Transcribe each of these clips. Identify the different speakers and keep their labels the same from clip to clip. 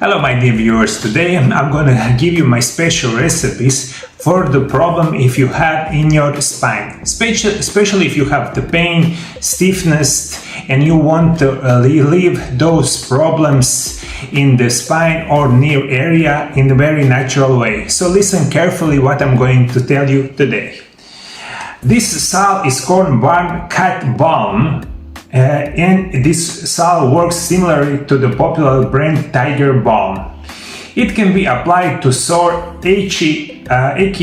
Speaker 1: Hello my dear viewers, today I'm going to give you my special recipes for the problem if you have in your spine, especially if you have the pain, stiffness and you want to relieve those problems in the spine or near area in a very natural way. So listen carefully what I'm going to tell you today. This salve is called warm cat balm. And this salve works similarly to the popular brand Tiger Balm. It can be applied to sore, achy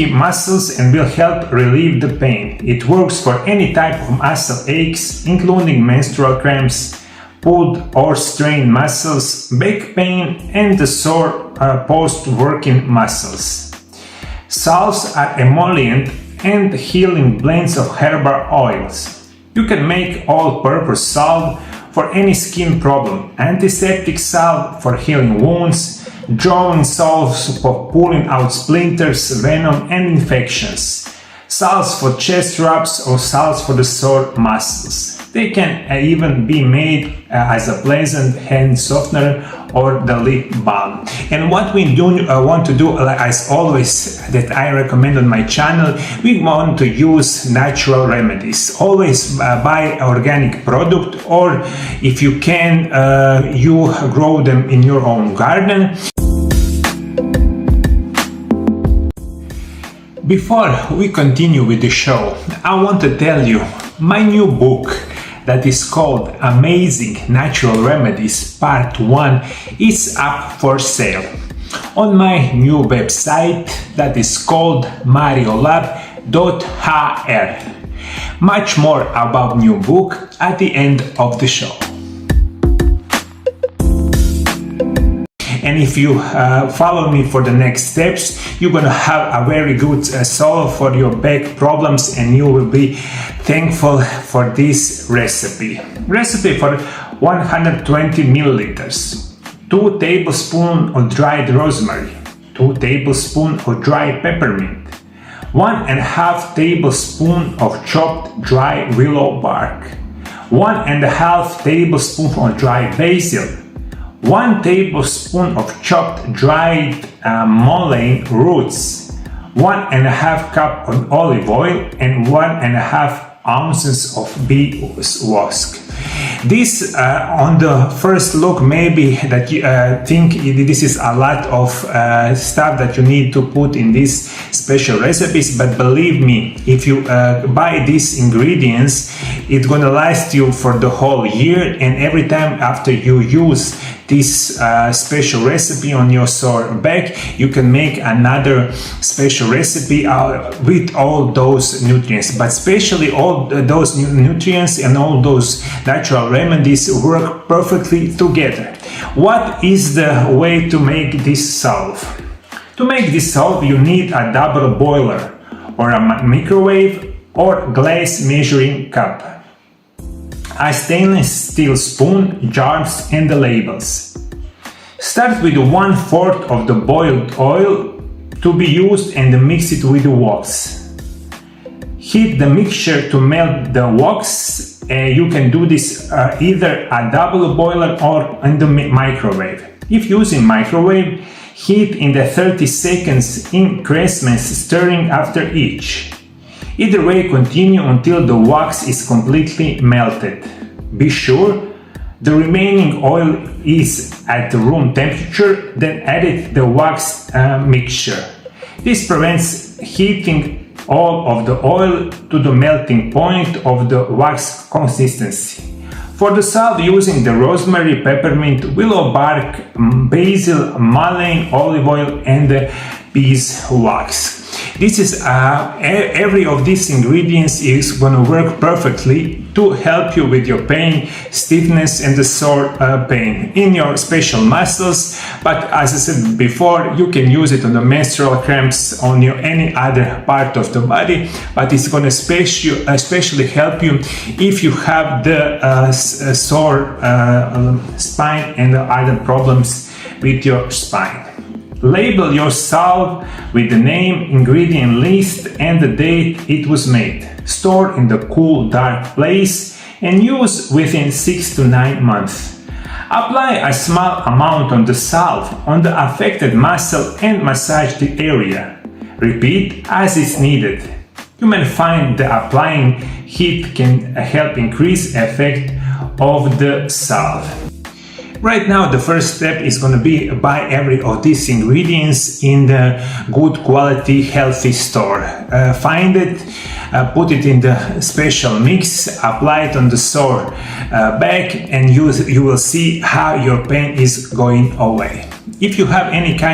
Speaker 1: muscles and will help relieve the pain. It works for any type of muscle aches, including menstrual cramps, pulled or strained muscles, back pain, and the sore post-working muscles. Salves are emollient and healing blends of herbal oils. You can make all-purpose salve for any skin problem, antiseptic salve for healing wounds, drawing salves for pulling out splinters, venom and infections, salves for chest rubs or salves for the sore muscles. They can even be made as a pleasant hand softener or the lip balm. And what we want to do, as always, that I recommend on my channel, we want to use natural remedies. Always buy organic product, or if you can, you grow them in your own garden. Before we continue with the show, I want to tell you my new book that is called Amazing Natural Remedies Part 1 is up for sale on my new website that is called Mariolab.hr. Much more about new book at the end of the show. And if you follow me for the next steps, you're gonna have a very good solve for your back problems, and you will be thankful for this recipe. Recipe for 120 milliliters. 2 tablespoons of dried rosemary, 2 tablespoons of dried peppermint, 1.5 tablespoons of chopped dry willow bark, 1.5 tablespoons of dry basil, 1 tablespoon of chopped dried mullein roots, 1.5 cup of olive oil, and 1.5 ounces of beeswax. This on the first look maybe that you think this is a lot of stuff that you need to put in these special recipes, but believe me, if you buy these ingredients, it's gonna last you for the whole year, and every time after you use this special recipe on your sore back, you can make another special recipe with all those nutrients. But especially all those nutrients and all those natural remedies work perfectly together. What is the way to make this salve? To make this salve, you need a double boiler or a microwave or glass measuring cup, a stainless steel spoon, jars and the labels. Start with 1/4 of the boiled oil to be used and mix it with the wax. Heat the mixture to melt the wax. You can do this either a double boiler or in the microwave. If using microwave, heat in the 30 seconds increments, stirring after each. Either way, continue until the wax is completely melted. Be sure the remaining oil is at room temperature, then add the wax mixture. This prevents heating all of the oil to the melting point of the wax consistency. For the salve, using the rosemary, peppermint, willow bark, basil, mullein, olive oil and the beeswax. This is every of these ingredients is going to work perfectly to help you with your pain, stiffness and the sore pain in your special muscles. But as I said before, you can use it on the menstrual cramps, on your any other part of the body, but it's going to especially help you if you have the sore spine and the other problems with your spine. Label your salve with the name, ingredient list and the date it was made. Store in the cool, dark place and use within 6 to 9 months. Apply a small amount on the salve on the affected muscle and massage the area. Repeat as is needed. You may find that applying heat can help increase effect of the salve. Right now, the first step is going to be buy every of these ingredients in the good quality healthy store. Find it, put it in the special mix, apply it on the sore back, and you will see how your pain is going away. If you have any kind